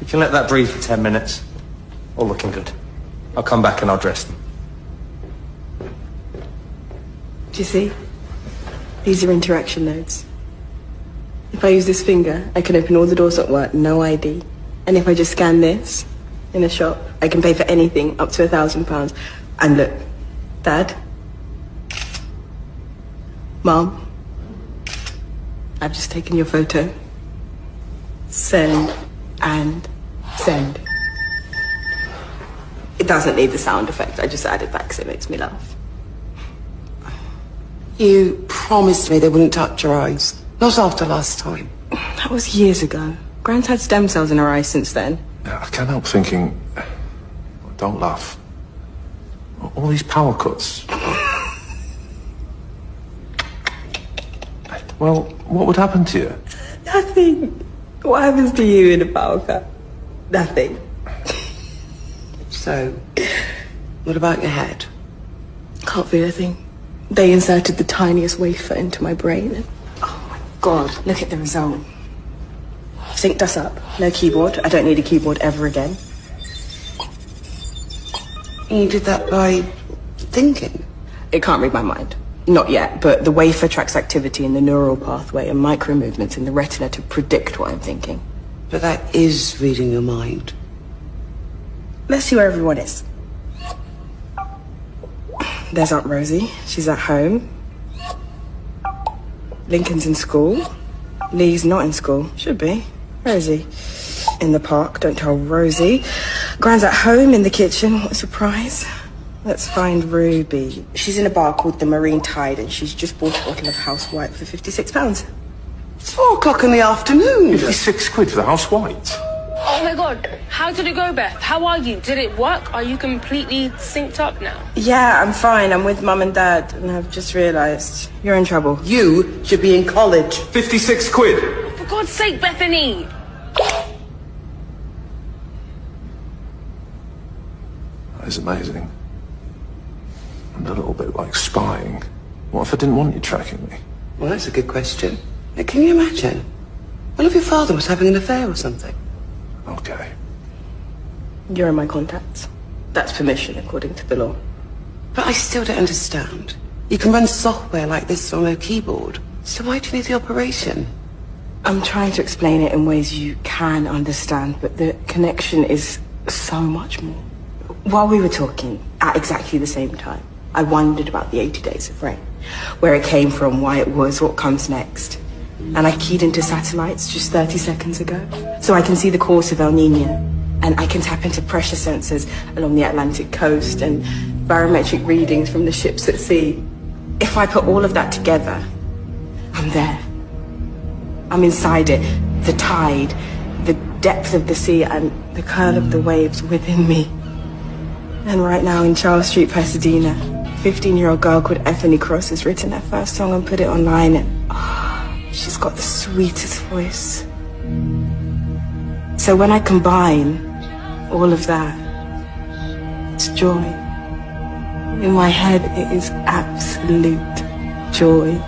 You can let that breathe for 10 minutes. All looking good. I'll come back and I'll dress them. Do you see? These are interaction nodes. If I use this finger, I can open all the doors at work, no ID. And if I just scan this in a shop, I can pay for anything up to £1,000. And look, Dad, Mom, I've just taken your photo. Send and send. It doesn't need the sound effect. I just added that because it makes me laugh. You promised me they wouldn't touch your eyes. Not after last time. That was years ago. Gran's had stem cells in her eyes since then. Yeah, I can't help thinking... Don't laugh. All these power cuts. Well, what would happen to you? Nothing. What happens to you in a power cut? Nothing. So, what about your head? Can't feel a thing. They inserted the tiniest wafer into my brain. And, oh my God, look at the result. Synced us up. No keyboard. I don't need a keyboard ever again. You did that by thinking? It can't read my mind. Not yet, but the wafer tracks activity in the neural pathway and micro movements in the retina to predict what I'm thinking. But that is reading your mind. Let's see where everyone is. There's Aunt Rosie. She's at home. Lincoln's in school. Lee's not in school. Should be. Where is he? In the park. Don't tell Rosie. Gran's at home in the kitchen. What a surprise. Let's find Ruby. She's in a bar called the Marine Tide and she's just bought a bottle of House White for £56. It's 4 o'clock in the afternoon. 56 quid for the House White. Oh my God, how did it go, Beth? How are you? Did it work? Are you completely synced up now? Yeah, I'm fine. I'm with Mum and Dad and I've just realised you're in trouble. You should be in college. 56 quid? For God's sake, Bethany! That is amazing. And a little bit like spying. What if I didn't want you tracking me? Well, that's a good question. Can you imagine? What if your father was having an affair or something? Okay. You're in my contacts. That's permission according to the law. But I still don't understand. You can run software like this on a keyboard. So why do you need the operation? I'm trying to explain it in ways you can understand, but the connection is so much more. While we were talking, at exactly the same time, I wondered about the 80 Days of Rain. Where it came from, why it was, what comes next. And I keyed into satellites just 30 seconds ago. So I can see the course of El Nino. And I can tap into pressure sensors along the Atlantic coast and barometric readings from the ships at sea. If I put all of that together, I'm there. I'm inside it. The tide, the depth of the sea and the curl of the waves within me. And right now in Charles Street, Pasadena, a 15-year-old girl called Ethany Cross has written her first song and put it online and she's got the sweetest voice. So when I combine all of that, it's joy. In my head, it is absolute joy.